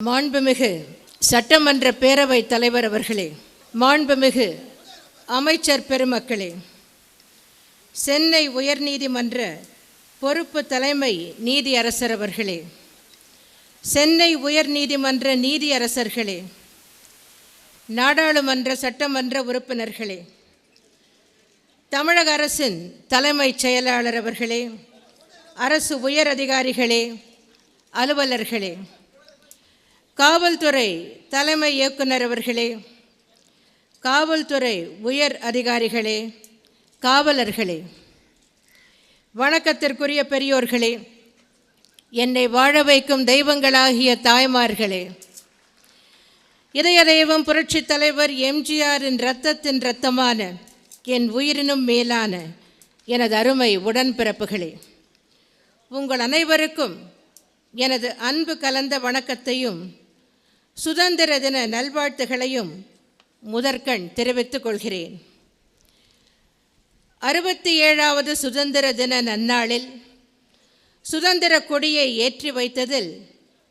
மாண்புமிகு சட்டமன்ற பேரவைத் தலைவர் அவர்களே, மாண்புமிகு அமைச்சர் பெருமக்களே, சென்னை உயர்நீதிமன்ற பொறுப்பு தலைமை நீதியரசர் அவர்களே, சென்னை உயர்நீதிமன்ற நீதியரசர்களே, நாடாளுமன்ற சட்டமன்ற உறுப்பினர்களே, தமிழக அரசின் தலைமைச் செயலாளர் அவர்களே, அரசு உயர் அதிகாரிகளே, அலுவலர்களே, காவல்துறை தலைமை இயக்குனர் அவர்களே, காவல்துறை உயர் அதிகாரிகளே, காவலர்களே, வணக்கத்திற்குரிய பெரியோர்களே, என்னை வாழ வைக்கும் தெய்வங்களாகிய தாய்மார்களே, இதய தெய்வம் புரட்சித் தலைவர் எம்ஜிஆரின் இரத்தத்தின் இரத்தமான என் உயிரினும் மேலான எனது அருமை உடன்பிறப்புகளே, உங்கள் அனைவருக்கும் எனது அன்பு கலந்த வணக்கத்தையும் சுதந்திர தின நல்வாழ்த்துகளையும் முதற்கண் தெரிவித்துக் கொள்கிறேன். 67வது சுதந்திர தின நன்னாளில் சுதந்திர கொடியை ஏற்றி வைத்ததில்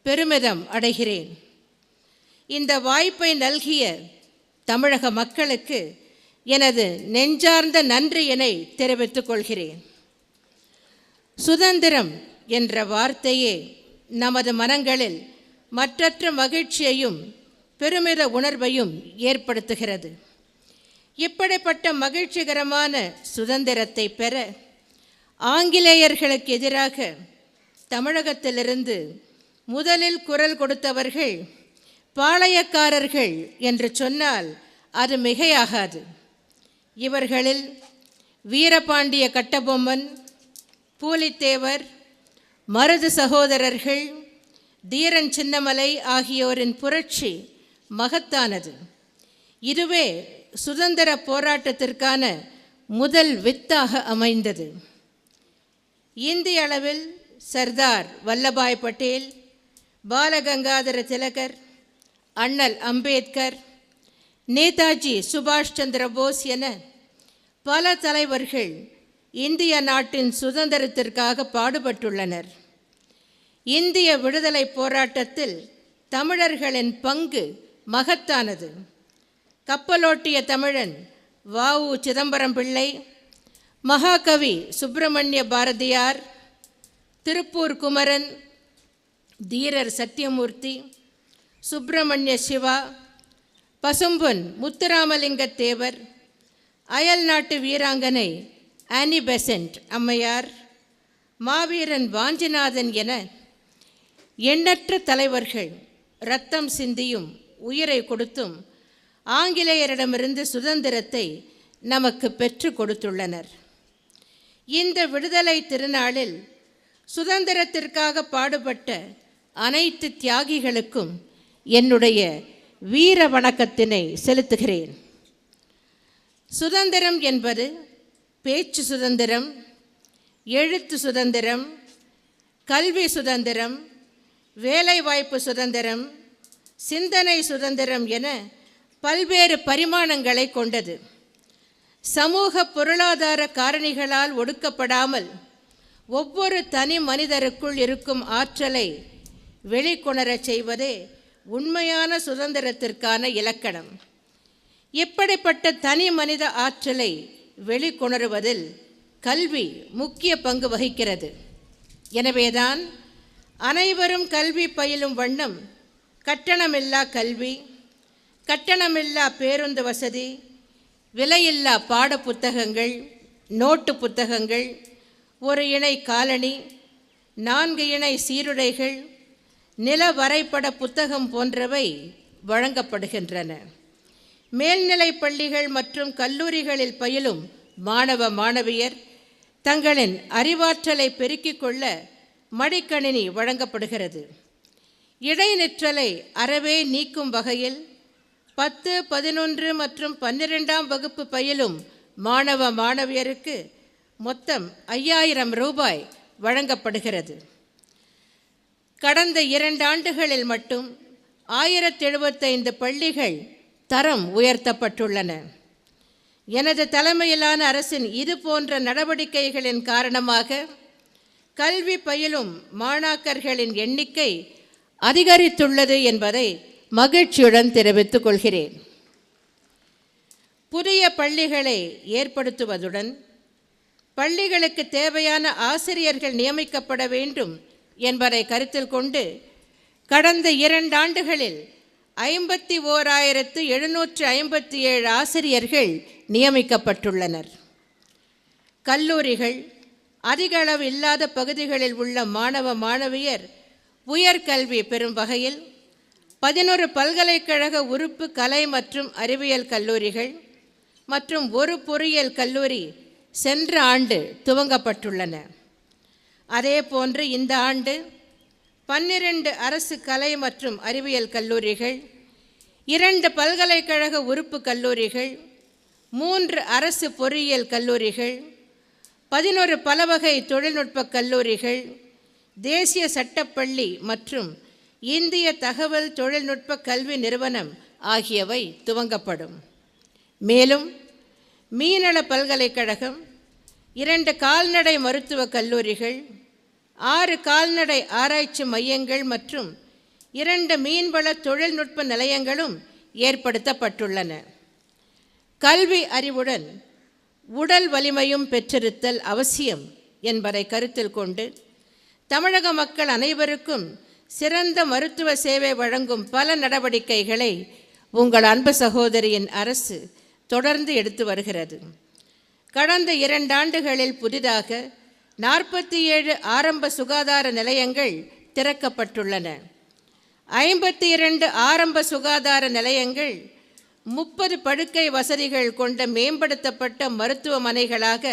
பெருமிதம் அடைகிறேன். இந்த வாய்ப்பை நல்கிய தமிழக மக்களுக்கு எனது நெஞ்சார்ந்த நன்றியினை தெரிவித்துக் கொள்கிறேன். சுதந்திரம் என்ற வார்த்தையே நமது மனங்களில் மற்றற்ற மகிழ்ச்சியையும் பெருமித உணர்வையும் ஏற்படுத்துகிறது. இப்படிப்பட்ட மகிழ்ச்சிகரமான சுதந்திரத்தை பெற ஆங்கிலேயர்களுக்கு எதிராக தமிழகத்திலிருந்து முதலில் குரல் கொடுத்தவர்கள் பாளையக்காரர்கள் என்று சொன்னால் அது மிகையாகாது. இவர்களில் வீரபாண்டிய கட்டபொம்மன், பூலித்தேவர், மருது சகோதரர்கள், தீரன் சின்னமலை ஆகியோரின் புரட்சி மகத்தானது. இதுவே சுதந்திர போராட்டத்திற்கான முதல் வித்தாக அமைந்தது. இந்திய அளவில் சர்தார் வல்லபாய் பட்டேல், பாலகங்காதர திலகர், அண்ணல் அம்பேத்கர், நேதாஜி சுபாஷ் சந்திர போஸ் என பல தலைவர்கள் இந்திய நாட்டின் சுதந்திரத்திற்காக பாடுபட்டுள்ளனர். இந்திய விடுதலை போராட்டத்தில் தமிழர்களின் பங்கு மகத்தானது. கப்பலோட்டிய தமிழன் வ.உ. சிதம்பரம் பிள்ளை, மகாகவி சுப்பிரமணிய பாரதியார், திருப்பூர் குமரன், தீரர் சத்தியமூர்த்தி, சுப்பிரமணிய சிவா, பசும்பொன் முத்துராமலிங்க தேவர், அயல் நாட்டு வீராங்கனை ஆனி பெசன்ட் அம்மையார், மாவீரன் வாஞ்சிநாதன் என எண்ணற்ற தலைவர்கள் இரத்தம் சிந்தியும் உயிரை கொடுத்தும் ஆங்கிலேயரிடமிருந்து சுதந்திரத்தை நமக்கு பெற்று கொடுத்துள்ளனர். இந்த விடுதலை திருநாளில் சுதந்திரத்திற்காக பாடுபட்ட அனைத்து தியாகிகளுக்கும் என்னுடைய வீர வணக்கத்தினை செலுத்துகிறேன். சுதந்திரம் என்பது பேச்சு சுதந்திரம், எழுத்து சுதந்திரம், கல்வி சுதந்திரம், வேலைவாய்ப்பு சுதந்திரம், சிந்தனை சுதந்திரம் என பல்வேறு பரிமாணங்களை கொண்டது. சமூக பொருளாதார காரணிகளால் ஒடுக்கப்படாமல் ஒவ்வொரு தனி மனிதருக்குள் இருக்கும் ஆற்றலை வெளிக்கொணரச் செய்வதே உண்மையான சுதந்திரத்திற்கான இலக்கணம். இப்படிப்பட்ட தனி மனித ஆற்றலை வெளிக்கொணருவதில் கல்வி முக்கிய பங்கு வகிக்கிறது. எனவேதான் அனைவரும் கல்வி பயிலும் வண்ணம் கட்டணமில்லா கல்வி, கட்டணமில்லா பேருந்து வசதி, விலையில்லா பாட புத்தகங்கள், நோட்டு புத்தகங்கள், ஒரு இணை காலணி, 4 இணை சீருடைகள், நில வரைபட புத்தகம் போன்றவை வழங்கப்படுகின்றன. மேல்நிலை பள்ளிகள் மற்றும் கல்லூரிகளில் பயிலும் மாணவ மாணவியர் தங்களின் அறிவாற்றலை பெருக்கிக் கொள்ள மடிக்கணினி வழங்கப்படுகிறது. இடைநிற்றலை அறவே நீக்கும் வகையில் 10, 11 மற்றும் 12ஆம் வகுப்பு பயிலும் மாணவ மாணவியருக்கு மொத்தம் 5000 ரூபாய் வழங்கப்படுகிறது. கடந்த 2 ஆண்டுகளில் மட்டும் 1075 பள்ளிகள் தரம் உயர்த்தப்பட்டுள்ளன. எனது தலைமையிலான அரசின் இது போன்ற நடவடிக்கைகளின் காரணமாக கல்வி பயிலும் மாணாக்கர்களின் எண்ணிக்கை அதிகரித்துள்ளது என்பதை மகிழ்ச்சியுடன் தெரிவித்துக் கொள்கிறேன். புதிய பள்ளிகளை ஏற்படுத்துவதுடன் பள்ளிகளுக்கு தேவையான ஆசிரியர்கள் நியமிக்கப்பட வேண்டும் என்பதை கருத்தில் கொண்டு கடந்த 2 ஆண்டுகளில் 51,757 ஆசிரியர்கள் நியமிக்கப்பட்டுள்ளனர். கல்லூரிகள் அதிக அளவு இல்லாத பகுதிகளில் உள்ள மாணவ மாணவியர் உயர்கல்வி பெறும் வகையில் 11 பல்கலைக்கழக உறுப்பு கலை மற்றும் அறிவியல் கல்லூரிகள் மற்றும் 1 பொறியியல் கல்லூரி சென்ற ஆண்டு துவங்கப்பட்டுள்ளன. அதேபோன்று இந்த ஆண்டு 12 அரசு கலை மற்றும் அறிவியல் கல்லூரிகள், 2 பல்கலைக்கழக உறுப்பு கல்லூரிகள், 3 அரசு பொறியியல் கல்லூரிகள், 11 பலவகை தொழில்நுட்ப கல்லூரிகள், தேசிய சட்டப்பள்ளி மற்றும் இந்திய தகவல் தொழில்நுட்ப கல்வி நிறுவனம் ஆகியவை துவங்கப்படும். மேலும் மீனள பல்கலைக்கழகம், 2 கால்நடை மருத்துவக் கல்லூரிகள், 6 கால்நடை ஆராய்ச்சி மையங்கள் மற்றும் 2 மீன்வள தொழில்நுட்ப நிலையங்களும் ஏற்படுத்தப்பட்டுள்ளன. கல்வி அறிவுடன் உடல் வலிமையும் பெற்றிருத்தல் அவசியம் என்பதை கருத்தில் கொண்டு தமிழக மக்கள் அனைவருக்கும் சிறந்த மருத்துவ சேவை வழங்கும் பல நடவடிக்கைகளை உங்கள் அன்பு சகோதரியின் அரசு தொடர்ந்து எடுத்து வருகிறது. கடந்த 2 ஆண்டுகளில் புதிதாக 47 ஆரம்ப சுகாதார நிலையங்கள் திறக்கப்பட்டுள்ளன. 52 ஆரம்ப சுகாதார நிலையங்கள் 30 படுக்கை வசதிகள் கொண்ட மேம்படுத்தப்பட்ட மருத்துவமனைகளாக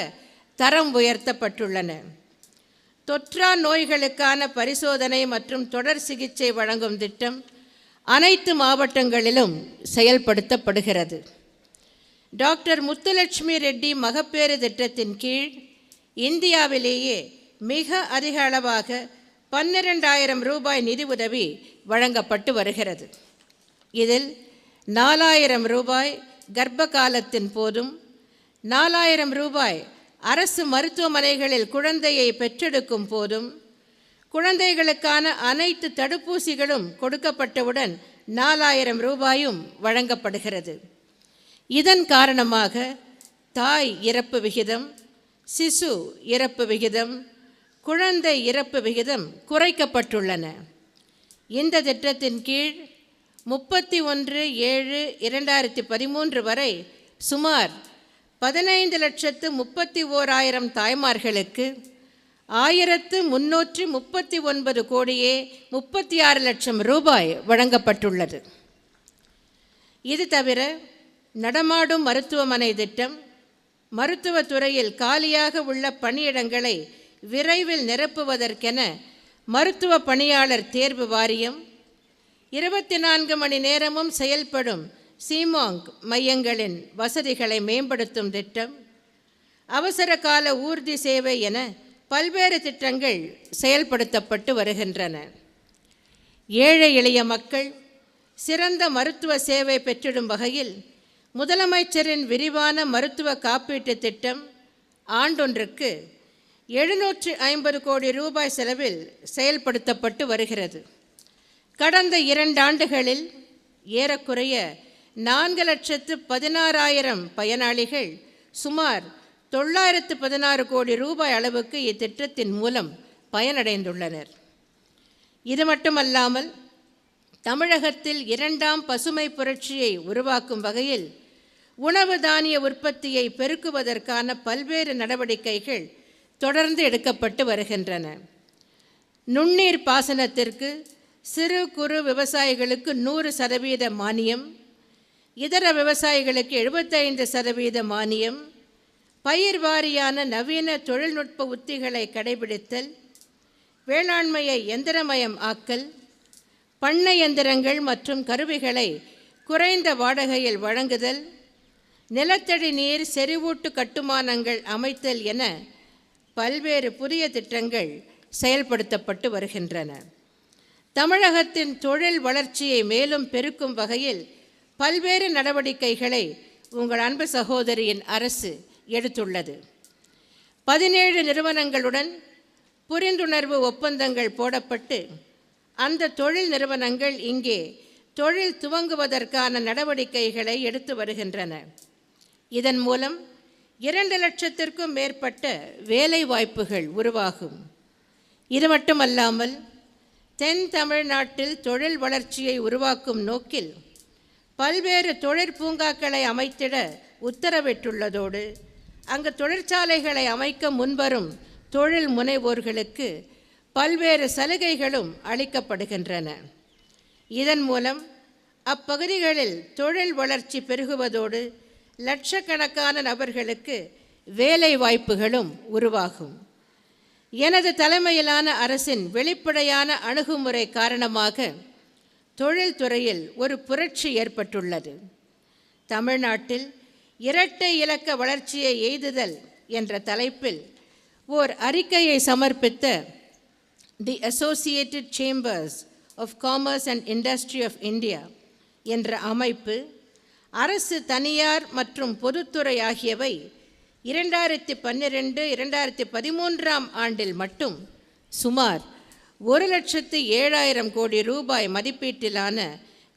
தரம் உயர்த்தப்பட்டுள்ளன. தொற்றா நோய்களுக்கான பரிசோதனை மற்றும் தொடர் சிகிச்சை வழங்கும் திட்டம் அனைத்து மாவட்டங்களிலும் செயல்படுத்தப்படுகிறது. டாக்டர் முத்துலட்சுமி ரெட்டி மகப்பேறு திட்டத்தின் கீழ் இந்தியாவிலேயே மிக அதிக அளவாக 12,000 ரூபாய் நிதி உதவி வழங்கப்பட்டு வருகிறது. இதில் 4,000 ரூபாய் கர்ப்ப காலத்தின் போதும், 4,000 ரூபாய் அரசு மருத்துவமனைகளில் குழந்தையை பெற்றெடுக்கும் போதும், குழந்தைகளுக்கான அனைத்து தடுப்பூசிகளும் கொடுக்கப்பட்டவுடன் 4,000 ரூபாயும் வழங்கப்படுகிறது. இதன் காரணமாக தாய் இறப்பு விகிதம், சிசு இறப்பு விகிதம், குழந்தை இறப்பு விகிதம் குறைக்கப்பட்டுள்ளன. இந்த திட்டத்தின் கீழ் 31/7/2013 வரை சுமார் 15,31,000 தாய்மார்களுக்கு 1,339 கோடியே 36 லட்சம் ரூபாய் வழங்கப்பட்டுள்ளது. இது தவிர நடமாடும் மருத்துவமனை திட்டம், மருத்துவத்துறையில் காலியாக உள்ள பணியிடங்களை விரைவில் நிரப்புவதற்கென மருத்துவ பணியாளர் தேர்வு வாரியம், 24 மணி நேரமும் செயல்படும் சீமாங் மையங்களின் வசதிகளை மேம்படுத்தும் திட்டம், அவசர கால ஊர்தி சேவை என பல்வேறு திட்டங்கள் செயல்படுத்தப்பட்டு வருகின்றன. ஏழை எளிய மக்கள் சிறந்த மருத்துவ சேவை பெற்றிடும் வகையில் முதலமைச்சரின் விரிவான மருத்துவ காப்பீட்டு திட்டம் ஆண்டொன்றுக்கு 750 கோடி ரூபாய் செலவில் செயல்படுத்தப்பட்டு வருகிறது. கடந்த 2 ஆண்டுகளில் ஏறக்குறைய 4,16,000 பயனாளிகள் சுமார் 916 கோடி ரூபாய் அளவுக்கு இத்திட்டத்தின் மூலம் பயனடைந்துள்ளனர். இது மட்டுமல்லாமல் தமிழகத்தில் 2ஆம் பசுமை புரட்சியை உருவாக்கும் வகையில் உணவு தானிய உற்பத்தியை பெருக்குவதற்கான பல்வேறு நடவடிக்கைகள் தொடர்ந்து எடுக்கப்பட்டு வருகின்றன. நுண்ணீர் பாசனத்திற்கு சிறு குறு விவசாயிகளுக்கு 100% மானியம், இதர விவசாயிகளுக்கு 75% மானியம், பயிர் வாரியான நவீன தொழில்நுட்ப உத்திகளை கடைபிடித்தல், வேளாண்மையை எந்திரமயம் ஆக்கல், பண்ணை எந்திரங்கள் மற்றும் கருவிகளை குறைந்த வாடகையில் வழங்குதல், நிலத்தடி நீர் செறிவூட்டு கட்டுமானங்கள் அமைத்தல் என பல்வேறு புதிய திட்டங்கள் செயல்படுத்தப்பட்டு வருகின்றன. தமிழகத்தின் தொழில் வளர்ச்சியை மேலும் பெருக்கும் வகையில் பல்வேறு நடவடிக்கைகளை உங்கள் அன்பு சகோதரியின் அரசு எடுத்துள்ளது. 17 நிறுவனங்களுடன் புரிந்துணர்வு ஒப்பந்தங்கள் போடப்பட்டு அந்த தொழில் நிறுவனங்கள் இங்கே தொழில் துவங்குவதற்கான நடவடிக்கைகளை எடுத்து வருகின்றன. இதன் மூலம் 2 லட்சத்திற்கும் மேற்பட்ட வேலை வாய்ப்புகள் உருவாகும். இது மட்டுமல்லாமல் தென் தமிழ்நாட்டில் தொழில் வளர்ச்சியை உருவாக்கும் நோக்கில் பல்வேறு தொழிற்பூங்காக்களை அமைத்திட உத்தரவிட்டுள்ளதோடு அங்கு தொழிற்சாலைகளை அமைக்க முன்வரும் தொழில் முனைவோர்களுக்கு பல்வேறு சலுகைகளும் அளிக்கப்படுகின்றன. இதன் மூலம் அப்பகுதிகளில் தொழில் வளர்ச்சி பெருகுவதோடு லட்சக்கணக்கான நபர்களுக்கு வேலை வாய்ப்புகளும் உருவாகும். எனது தலைமையிலான அரசின் வெளிப்படையான அணுகுமுறை காரணமாக தொழில்துறையில் ஒரு புரட்சி ஏற்பட்டுள்ளது. தமிழ்நாட்டில் இரட்டை இலக்க வளர்ச்சியை எய்துதல் என்ற தலைப்பில் ஓர் அறிக்கையை சமர்ப்பித்த the associated chambers of commerce and industry of India என்ற அமைப்பு அரசு, தனியார் மற்றும் பொதுத்துறை ஆகியவை 2012-2013 ஆண்டில் மட்டும் சுமார் 1,07,000 கோடி ரூபாய் மதிப்பீட்டிலான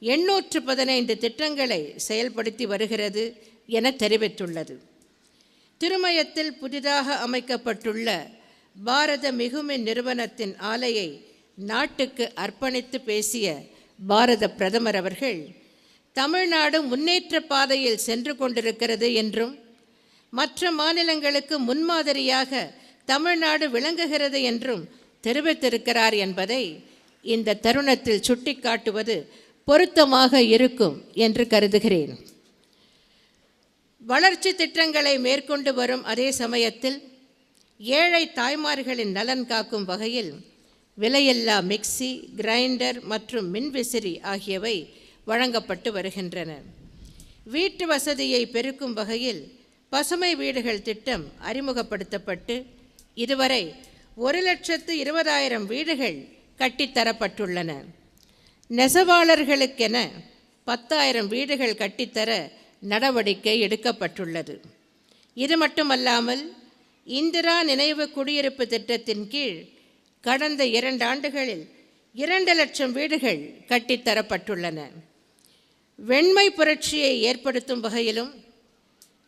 815 திட்டங்களை செயல்படுத்தி வருகிறது என தெரிவித்துள்ளது. திருமயத்தில் புதிதாக அமைக்கப்பட்டுள்ள பாரத மிகுமின் நிறுவனத்தின் ஆலையை நாட்டுக்கு அர்ப்பணித்து பேசிய பாரத பிரதமர் அவர்கள் தமிழ்நாடு முன்னேற்ற பாதையில் சென்று கொண்டிருக்கிறது என்றும் மற்ற மாநிலங்களுக்கு முன்மாதிரியாக தமிழ்நாடு விளங்குகிறது என்றும் தெரிவித்திருக்கிறார் என்பதை இந்த தருணத்தில் சுட்டிக்காட்டுவது பொருத்தமாக இருக்கும் என்று கருதுகிறேன். வளர்ச்சி திட்டங்களை மேற்கொண்டு வரும் அதே சமயத்தில் ஏழை தாய்மார்களின் நலன் காக்கும் வகையில் விலையில்லா மிக்சி, கிரைண்டர் மற்றும் மின்விசிறி ஆகியவை வழங்கப்பட்டு வருகின்றன. வீட்டு வசதியை பெருக்கும் வகையில் பசுமை வீடுகள் திட்டம் அறிமுகப்படுத்தப்பட்டு இதுவரை 1,20,000 வீடுகள் கட்டித்தரப்பட்டுள்ளன. நெசவாளர்களுக்கென 10,000 வீடுகள் கட்டித்தர நடவடிக்கை எடுக்கப்பட்டுள்ளது. இது மட்டுமல்லாமல் இந்திரா நினைவு குடியிருப்பு திட்டத்தின் கீழ் கடந்த 2 ஆண்டுகளில் 2 லட்சம் வீடுகள் கட்டித்தரப்பட்டுள்ளன. வெண்மை புரட்சியை ஏற்படுத்தும் வகையிலும்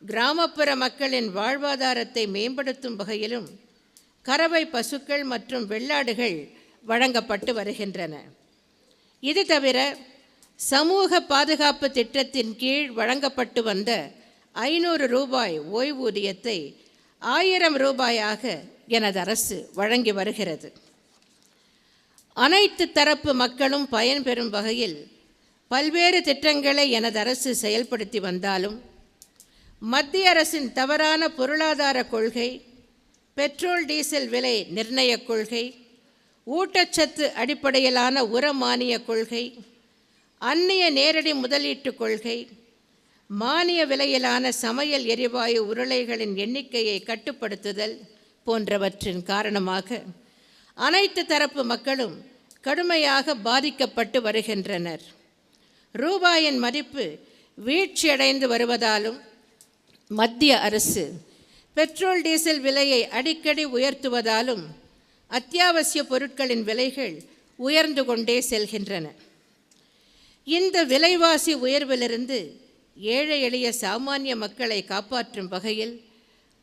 கிராமப்புற மக்களின் வாழ்வாதாரத்தை மேம்படுத்தும் வகையிலும் கறவை பசுக்கள் மற்றும் வெள்ளாடுகள் வழங்கப்பட்டு வருகின்றன. இது தவிர சமூக பாதுகாப்பு திட்டத்தின் கீழ் வழங்கப்பட்டு வந்த 500 ரூபாய் ஓய்வூதியத்தை 1000 ரூபாயாக எனது அரசு வழங்கி வருகிறது. அனைத்து தரப்பு மக்களும் பயன்பெறும் வகையில் பல்வேறு திட்டங்களை எனது அரசு செயல்படுத்தி வந்தாலும் மத்திய அரசின் தவறான பொருளாதார கொள்கை, பெட்ரோல் டீசல் விலை நிர்ணய கொள்கை, ஊட்டச்சத்து அடிப்படையிலான உர மானிய கொள்கை, அந்நிய நேரடி முதலீட்டு கொள்கை, மானிய விலையிலான சமையல் எரிவாயு உருளைகளின் எண்ணிக்கையை கட்டுப்படுத்துதல் போன்றவற்றின் காரணமாக அனைத்து தரப்பு மக்களும் கடுமையாக பாதிக்கப்பட்டு வருகின்றனர். ரூபாயின் மதிப்பு வீழ்ச்சியடைந்து வருவதாலும் மத்திய அரசு பெட்ரோல் டீசல் விலையை அடிக்கடி உயர்த்துவதாலும் அத்தியாவசிய பொருட்களின் விலைகள் உயர்ந்து கொண்டே செல்கின்றன. இந்த விலைவாசி உயர்விலிருந்து ஏழை எளிய சாமானிய மக்களை காப்பாற்றும் வகையில்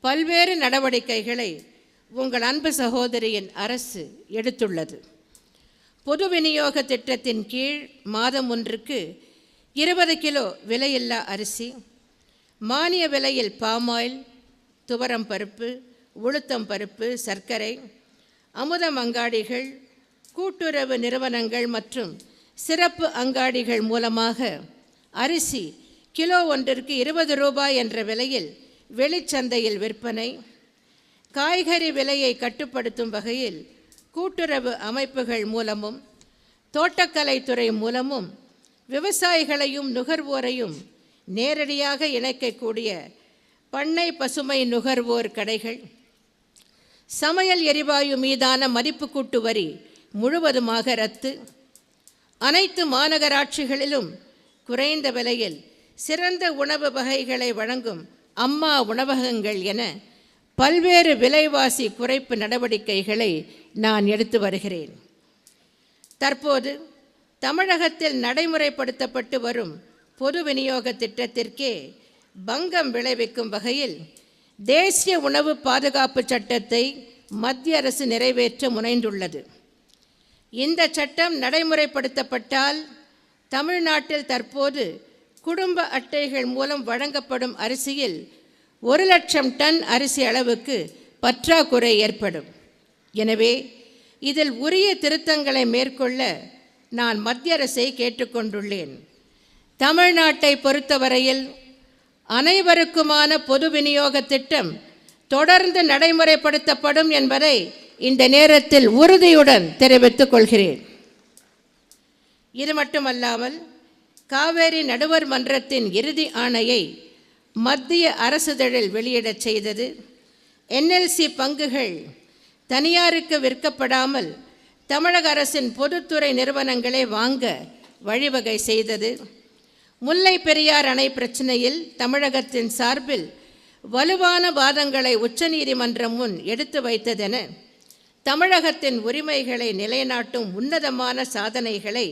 பல்வேறு நடவடிக்கைகளை உங்கள் அன்பு சகோதரியின் அரசு எடுத்துள்ளது. பொது விநியோக திட்டத்தின் கீழ் மாதம் ஒன்றுக்கு 20 கிலோ விலையில்லா அரிசி, மானிய விலையில் பாமாயில், துவரம் பருப்பு, உளுத்தம் பருப்பு, சர்க்கரை, அமுதம் அங்காடிகள், கூட்டுறவு நிறுவனங்கள் மற்றும் சிறப்பு அங்காடிகள் மூலமாக அரிசி கிலோ ஒன்றிற்கு 20 ரூபாய் என்ற விலையில் வெளிச்சந்தையில் விற்பனை, காய்கறி விலையை கட்டுப்படுத்தும் வகையில் கூட்டுறவு அமைப்புகள் மூலமும் தோட்டக்கலைத்துறை மூலமும் விவசாயிகளையும் நுகர்வோரையும் நேரடியாக இணைக்கக்கூடிய பண்ணை பசுமை நுகர்வோர் கடைகள், சமையல் எரிவாயு மீதான மதிப்பு கூட்டு வரி முழுவதுமாக ரத்து, அனைத்து மாநகராட்சிகளிலும் குறைந்த விலையில் சிறந்த உணவு வகைகளை வழங்கும் அம்மா உணவகங்கள் என பல்வேறு விலைவாசி குறைப்பு நடவடிக்கைகளை நான் எடுத்து வருகிறேன். தற்போது தமிழகத்தில் நடைமுறைப்படுத்தப்பட்டு வரும் பொது விநியோக திட்டத்திற்கே பங்கம் விளைவிக்கும் வகையில் தேசிய உணவு பாதுகாப்பு சட்டத்தை மத்திய அரசு நிறைவேற்ற முனைந்துள்ளது. இந்த சட்டம் நடைமுறைப்படுத்தப்பட்டால் தமிழ்நாட்டில் தற்போது குடும்ப அட்டைகள் மூலம் வழங்கப்படும் அரிசியில் 1,00,000 டன் அரிசி அளவுக்கு பற்றாக்குறை ஏற்படும். எனவே இதில் உரிய திருத்தங்களை மேற்கொள்ள நான் மத்திய அரசை கேட்டுக்கொண்டுள்ளேன். தமிழ்நாட்டை பொறுத்தவரையில் அனைவருக்குமான பொது விநியோக திட்டம் தொடர்ந்து நடைமுறைப்படுத்தப்படும் என்பதை இந்த நேரத்தில் உறுதியுடன் தெரிவித்துக் கொள்கிறேன். இது மட்டுமல்லாமல் காவேரி நடுவர் மன்றத்தின் இறுதி ஆணையை மத்திய அரசிதழில் வெளியிடச் செய்தது, NLC பங்குகள் தனியாருக்கு விற்கப்படாமல் தமிழக அரசின் பொதுத்துறை நிறுவனங்களை வாங்க வழிவகை செய்தது, முல்லை பெரியார் அணை பிரச்சனையில் தமிழகத்தின் சார்பில் வலுவான வாதங்களை உச்சநீதிமன்றம் முன் எடுத்து வைத்ததென தமிழகத்தின் உரிமைகளை நிலைநாட்டும் உன்னதமான சாதனைகளை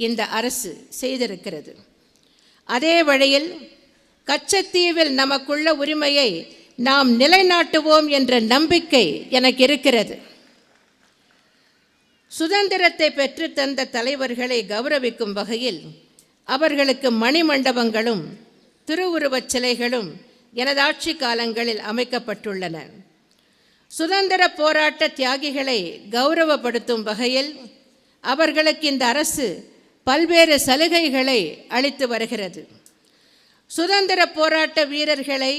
இந்த அரசு செய்திருக்கிறது. அதே வழியில் கச்சத்தீவில் நமக்குள்ள உரிமையை நாம் நிலைநாட்டுவோம் என்ற நம்பிக்கை எனக்கு இருக்கிறது. சுதந்திரத்தை பெற்றுத்தந்த தலைவர்களை கௌரவிக்கும் வகையில் அவர்களுக்கு மணிமண்டபங்களும் திருவுருவச் சிலைகளும் எனது ஆட்சி காலங்களில் அமைக்கப்பட்டுள்ளன. சுதந்திர போராட்ட தியாகிகளை கௌரவப்படுத்தும் வகையில் அவர்களுக்கு இந்த அரசு பல்வேறு சலுகைகளை அளித்து வருகிறது. சுதந்திர போராட்ட வீரர்களை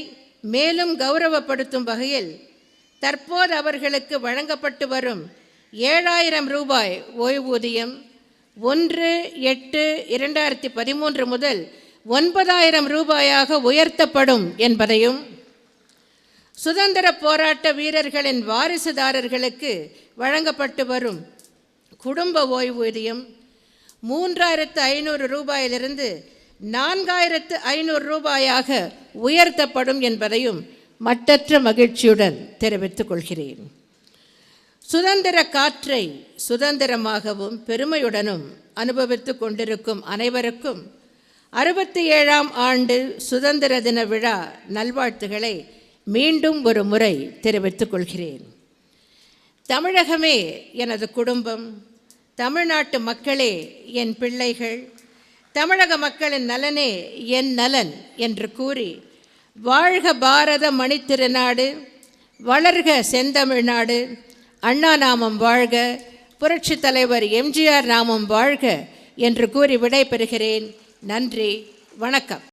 மேலும் கௌரவப்படுத்தும் வகையில் தற்போது அவர்களுக்கு வழங்கப்பட்டு வரும் 7,000 ரூபாய் ஓய்வூதியம் 1/8/2013 முதல் 9,000 ரூபாயாக உயர்த்தப்படும் என்பதையும், சுதந்திர போராட்ட வீரர்களின் வாரிசுதாரர்களுக்கு வழங்கப்பட்டு வரும் குடும்ப ஓய்வூதியம் 3,500 ரூபாயிலிருந்து 4,500 ரூபாயாக உயர்த்தப்படும் என்பதையும் மட்டற்ற மகிழ்ச்சியுடன் தெரிவித்துக் கொள்கிறேன். சுதந்திர காற்றை சுதந்திரமாகவும் பெருமையுடனும் அனுபவித்து கொண்டிருக்கும் அனைவருக்கும் 67ஆம் ஆண்டு சுதந்திர தின விழா நல்வாழ்த்துக்களை மீண்டும் ஒரு முறை தெரிவித்துக் கொள்கிறேன். தமிழகமே எனது குடும்பம், தமிழ்நாட்டு மக்களே என் பிள்ளைகள், தமிழக மக்களின் நலனே என் நலன் என்று கூறி வாழ்க பாரத மணித்திருநாடு, வளர்க செந்தமிழ்நாடு, அண்ணா நாமம் வாழ்க, புரட்சித் தலைவர் MGR நாமம் வாழ்க என்று கூறி விடை பெறுகிறேன். நன்றி, வணக்கம்.